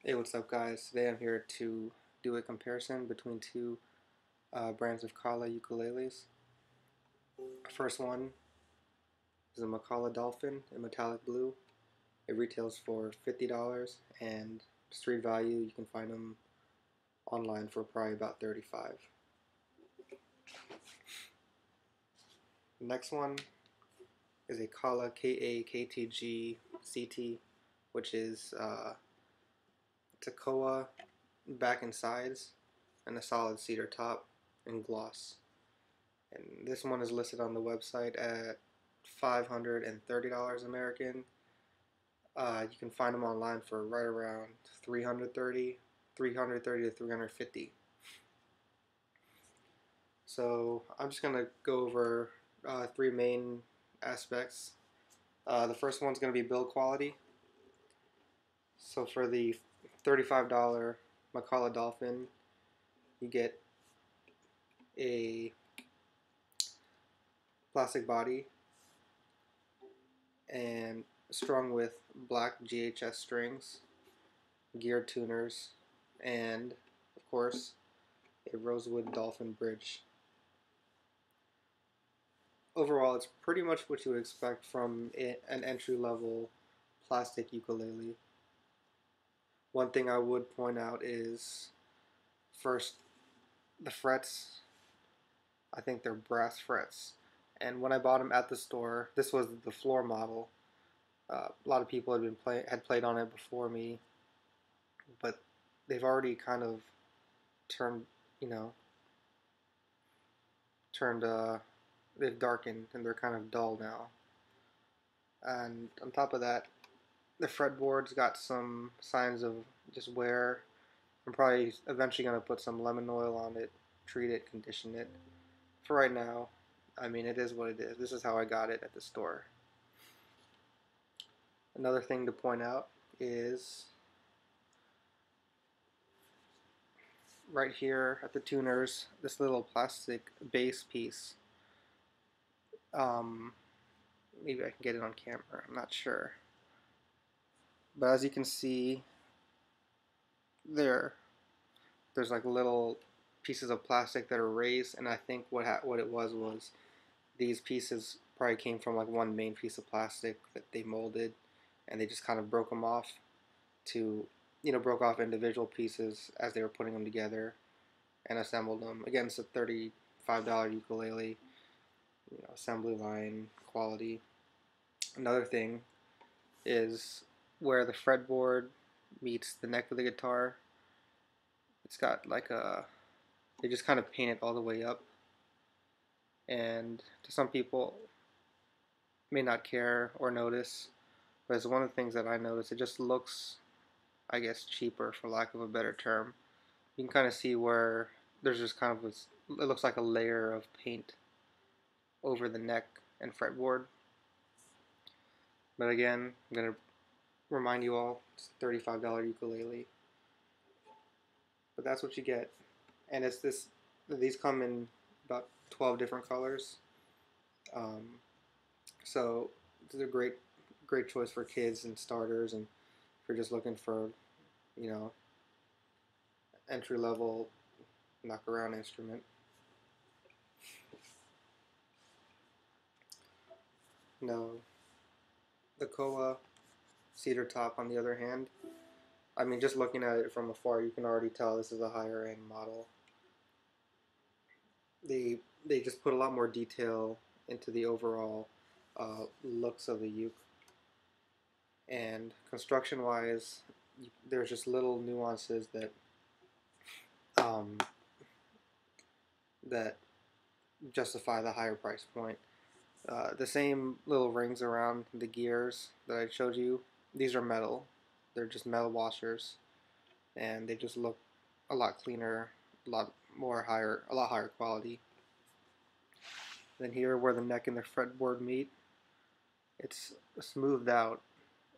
Hey, what's up, guys? Today I'm here to do a comparison between two brands of Kala ukuleles. First one is a Makala Dolphin in metallic blue. It retails for $50, and street value you can find them online for probably about $35. The next one is a Kala KA-KTG CT, which is it's a koa back and sides and a solid cedar top and gloss. And this one is listed on the website at $530 American. You can find them online for right around 330 to 350. So I'm just gonna go over three main aspects. The first one's gonna be build quality. So for the $35 Makala Dolphin, you get a plastic body and strung with black GHS strings, gear tuners, and of course a rosewood dolphin bridge. Overall, it's pretty much what you would expect from an entry-level plastic ukulele. One thing I would point out is, first, the frets. I think they're brass frets, and when I bought them at the store, this was the floor model. A lot of people had played on it before me, but they've already kind of turned, you know, turned they've darkened and they're kind of dull now. And on top of that, the fretboard's got some signs of just wear. I'm probably eventually going to put some lemon oil on it, treat it, condition it. For right now, I mean, it is what it is. This is how I got it at the store. Another thing to point out is right here at the tuners, this little plastic base piece. Um, Maybe I can get it on camera, I'm not sure. But as you can see, there's like little pieces of plastic that are raised, and I think what it was these pieces probably came from like one main piece of plastic that they molded, and they just kind of broke them off to, broke off individual pieces as they were putting them together and assembled them. Again, it's a $35 ukulele, assembly line quality. Another thing is where the fretboard meets the neck of the guitar. It's got like they just kind of paint it all the way up, and to some people may not care or notice, but it's one of the things that I notice. It just looks, I guess, cheaper, for lack of a better term. You can kind of see where there's just kind of this, it looks like a layer of paint over the neck and fretboard. But again, I'm going to remind you all, it's a $35 ukulele. But that's what you get. And it's this, these come in about 12 different colors. Um, so it's a great choice for kids and starters, and if you're just looking for, you know, entry level knock around instrument. Now, the Koa cedar top, on the other hand, I mean, just looking at it from afar, you can already tell this is a higher end model. They just put a lot more detail into the overall looks of the uke. And construction wise, there's just little nuances um, that justify the higher price point. The same little rings around the gears that I showed you, these are metal. They're just metal washers, and they just look a lot cleaner, a lot higher quality. Then here, where the neck and the fretboard meet, it's smoothed out.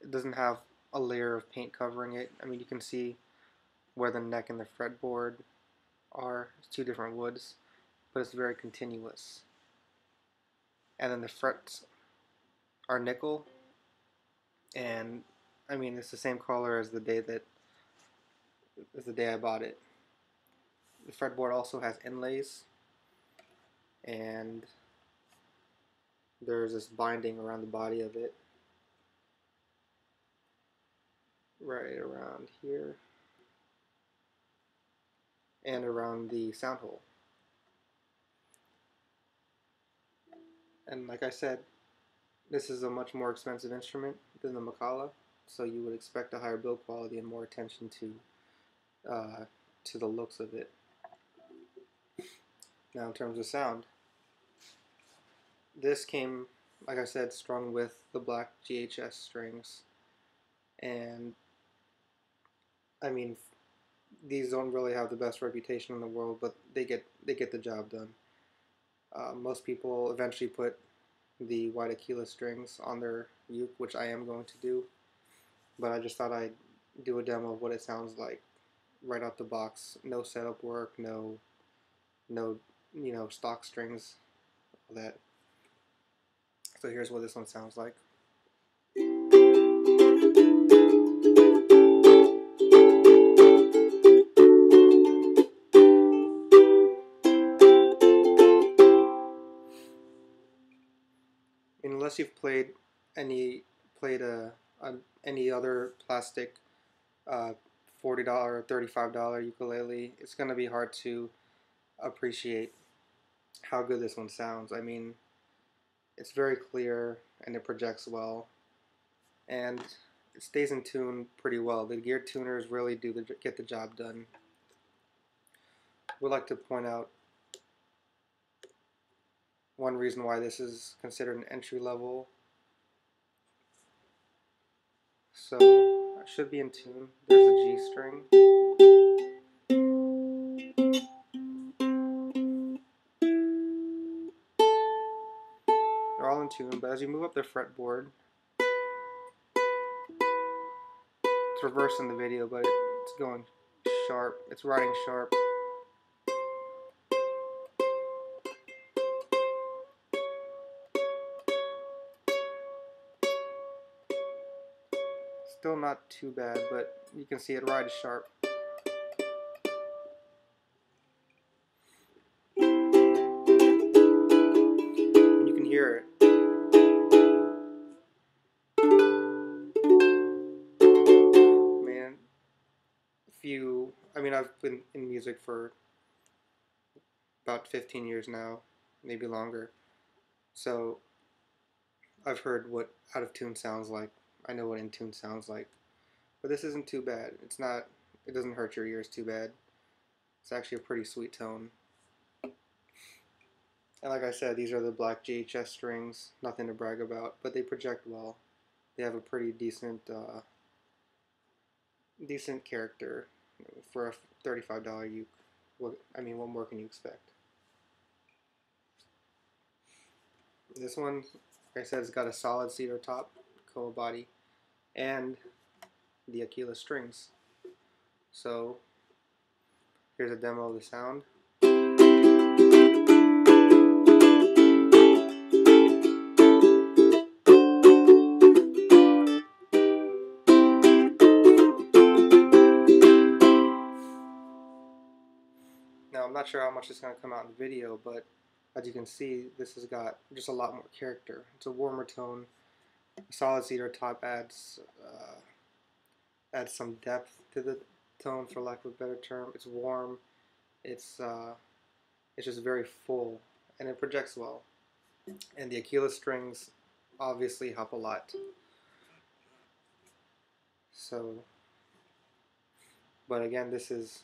It doesn't have a layer of paint covering it. I mean, you can see where the neck and the fretboard are. It's two different woods, but it's very continuous. And then the frets are nickel, and I mean, it's the same color as the day that is the day I bought it. The fretboard also has inlays, and there's this binding around the body of it, right around here, and around the sound hole. And like I said, this is a much more expensive instrument than the Macala, so you would expect a higher build quality and more attention to the looks of it. Now, in terms of sound, this came, like I said, strung with the black GHS strings, and I mean, these don't really have the best reputation in the world, but they get the job done. Most people eventually put the white Aquila strings on their uke, which I am going to do, but I just thought I'd do a demo of what it sounds like right out the box. No setup work, no stock strings, all that. So here's what this one sounds like. Unless you've any played any other plastic $40 or $35 ukulele, it's gonna be hard to appreciate how good this one sounds. I mean, it's very clear and it projects well, and it stays in tune pretty well. The gear tuners really do get the job done. I would like to point out one reason why this is considered an entry level. So I should be in tune. There's a G string. They're all in tune, but as you move up the fretboard, it's reversed in the video, but it's going sharp. It's riding sharp. Still not too bad, but you can see it rides sharp. And you can hear it. Man, I've been in music for about 15 years now, maybe longer. So I've heard what out of tune sounds like. I know what in tune sounds like. But this isn't too bad. It doesn't hurt your ears too bad. It's actually a pretty sweet tone. And like I said, these are the black GHS strings. Nothing to brag about, but they project well. They have a pretty decent character for a $35 uke. What more can you expect? This one, like I said, has got a solid cedar top, Koa body, and the Aquila strings. So here's a demo of the sound. Now I'm not sure how much is going to come out in the video, but as you can see, this has got just a lot more character. It's a warmer tone. A solid cedar top adds some depth to the tone, for lack of a better term. It's warm. It's just very full, and it projects well. And the Aquila strings obviously help a lot. So, but again, this is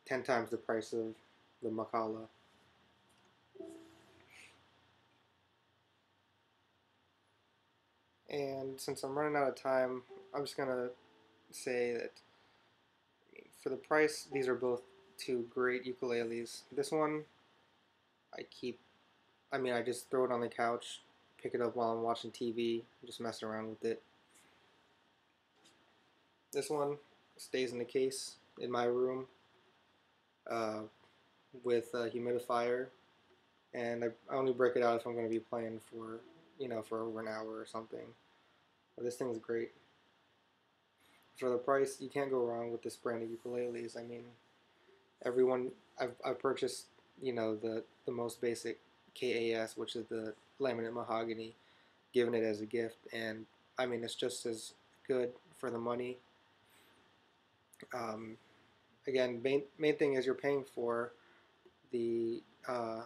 10 times the price of the Macala. And since I'm running out of time, I'm just gonna say that for the price, these are both two great ukuleles. This one, I just throw it on the couch, pick it up while I'm watching TV, just mess around with it. This one stays in the case in my room with a humidifier, and I only break it out if I'm going to be playing for over an hour or something. But this thing's great. for the price, you can't go wrong with this brand of ukuleles. I mean, everyone I've purchased, the most basic KAS, which is the laminate mahogany, given it as a gift, and I mean it's just as good for the money. Um, Again, main thing is you're paying for the the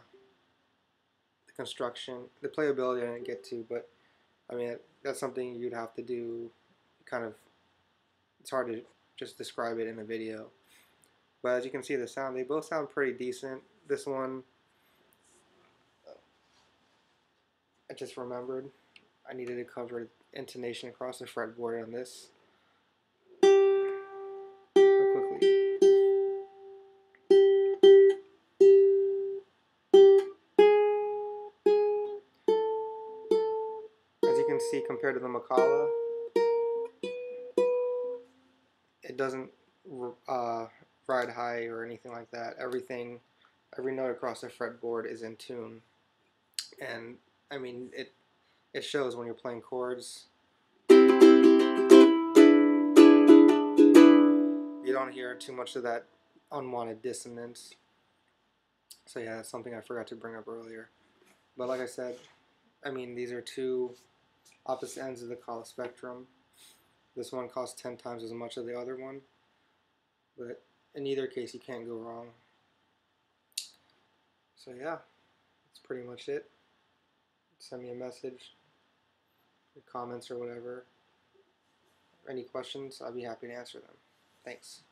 construction, the playability I didn't get to, but I mean that's something you'd have to do. Kind of, it's hard to just describe it in a video. But as you can see, they both sound pretty decent. This one, I just remembered I needed to cover intonation across the fretboard on this real quickly. As you can see, compared to the Macala, it doesn't ride high or anything like that. Every note across the fretboard is in tune, and I mean it shows when you're playing chords. You don't hear too much of that unwanted dissonance. So yeah, that's something I forgot to bring up earlier. But like I said, I mean these are two opposite ends of the Kala spectrum. This one costs 10 times as much as the other one, but in either case you can't go wrong. So yeah, that's pretty much it. Send me a message, comments or whatever. Any questions, I'll be happy to answer them. Thanks.